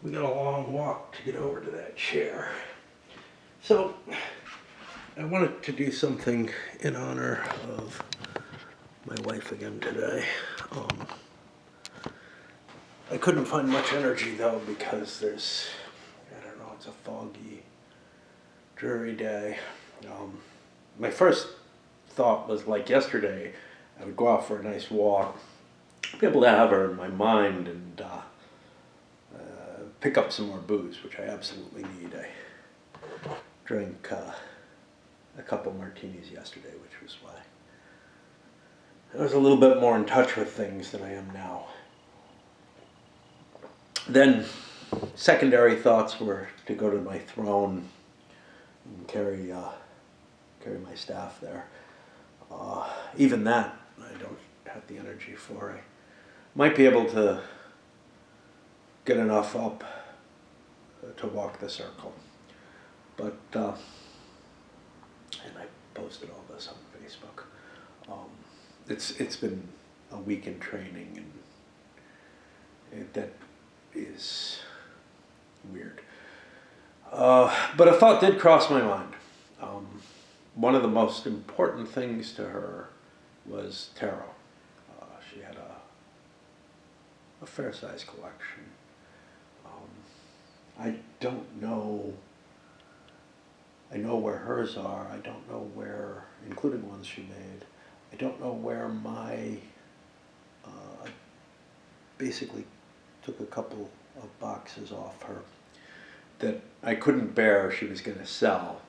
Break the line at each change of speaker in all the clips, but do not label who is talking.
We got a long walk to get over to that chair. So, I wanted to do something in honor of my wife again today. I couldn't find much energy though because I don't know, it's a foggy, dreary day. My first thought was like yesterday, I would go out for a nice walk, be able to have her in my mind and pick up some more booze, which I absolutely need. I drank a couple martinis yesterday, which was why I was a little bit more in touch with things than I am now. Then secondary thoughts were to go to my throne and carry my staff there. Even that, I don't have the energy for. I might be able to get enough up to walk the circle. But, and I posted all this on Facebook. It's been a week in training, and that is weird. But a thought did cross my mind. One of the most important things to her was tarot. She had a fair-sized collection. I don't know. I know where hers are. I don't know where, including ones she made. I don't know where my, I basically took a couple of boxes off her that I couldn't bear she was going to sell.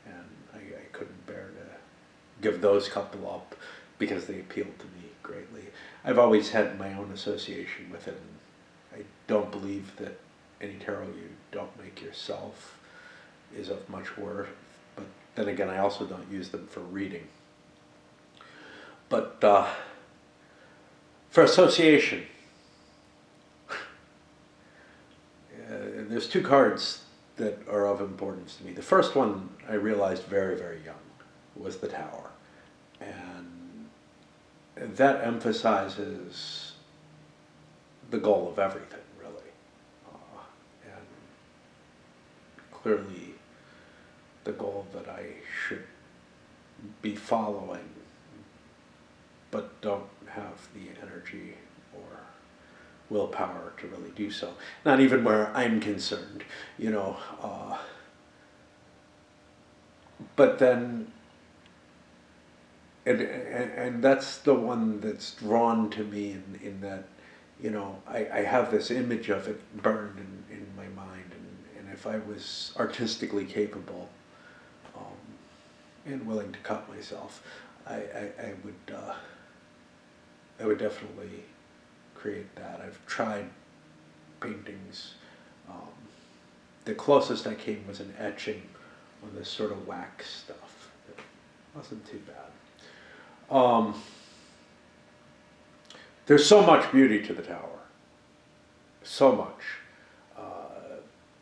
And I couldn't bear to give those couple up because they appealed to me greatly. I've always had my own association with it, and I don't believe that any tarot you don't make yourself is of much worth. But then again, I also don't use them for reading. But for association, there's two cards that are of importance to me. The first one I realized very, very young was the Tower. And that emphasizes the goal of everything, really. And clearly the goal that I should be following, but don't have the energy or willpower to really do so. Not even where I'm concerned, you know. But then, and that's the one that's drawn to me in that, you know, I have this image of it burned in my mind, and if I was artistically capable and willing to cut myself, I would definitely create that. I've tried paintings. The closest I came was an etching on this sort of wax stuff. It wasn't too bad. There's so much beauty to the Tower. So much.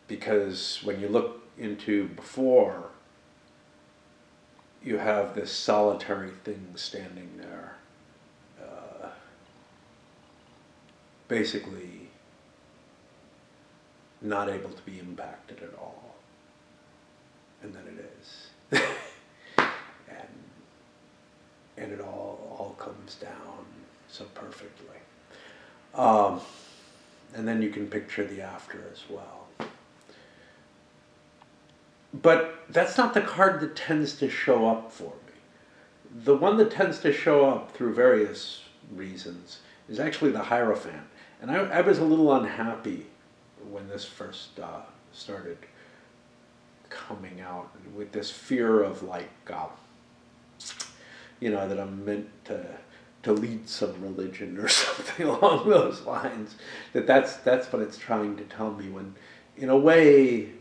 Because when you look into before, you have this solitary thing standing there. Basically not able to be impacted at all. And then it is. and it all comes down so perfectly. And then you can picture the after as well. But that's not the card that tends to show up for me. The one that tends to show up through various reasons is actually the Hierophant. And I was a little unhappy when this first started coming out, with this fear of like, you know, that I'm meant to lead some religion or something along those lines. That's what it's trying to tell me, when in a way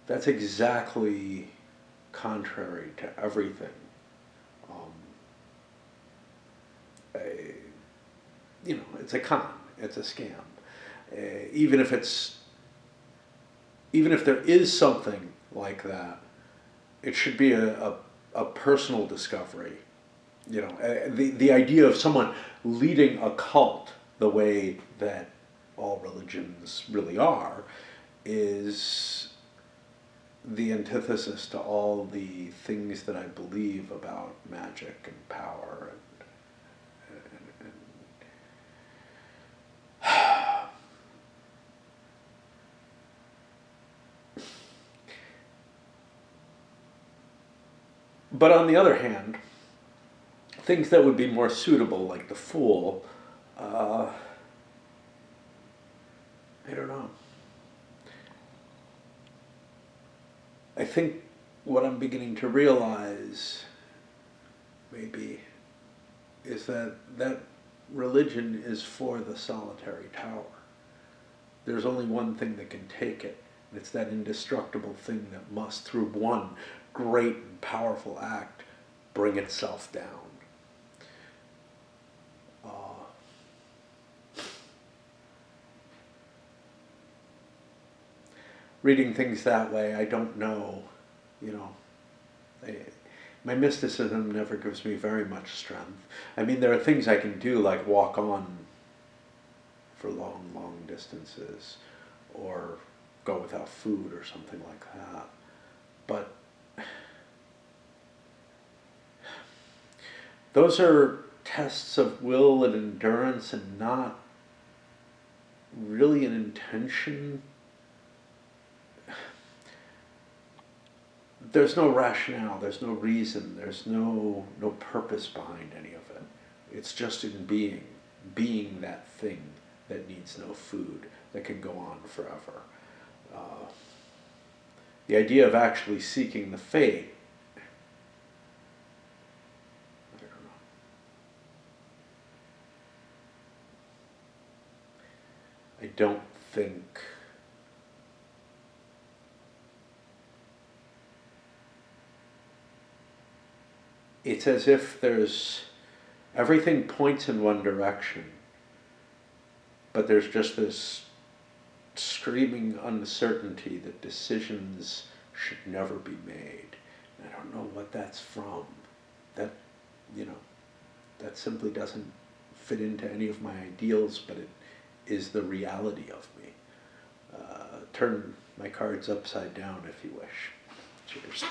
that's exactly contrary to everything. You know, it's a con, it's a scam. Even if there is something like that, it should be a personal discovery. You know, the idea of someone leading a cult the way that all religions really are, is the antithesis to all the things that I believe about magic and power and but on the other hand, things that would be more suitable, like the Fool, I don't know. I think what I'm beginning to realize, maybe, is that religion is for the solitary tower. There's only one thing that can take it, and it's that indestructible thing that must, through one great and powerful act, bring itself down. Reading things that way, I don't know, you know, my mysticism never gives me very much strength. I mean, there are things I can do, like walk on for long, long distances, or go without food or something like that. But those are tests of will and endurance, and not really an intention. There's no rationale, there's no reason, there's no purpose behind any of it. It's just in being that thing that needs no food, that can go on forever. The idea of actually seeking the fate, I don't know. I don't think it's as if everything points in one direction, but there's just this screaming uncertainty that decisions should never be made. And I don't know what that's from. That, that simply doesn't fit into any of my ideals, but it is the reality of me. Turn my cards upside down if you wish. Cheers.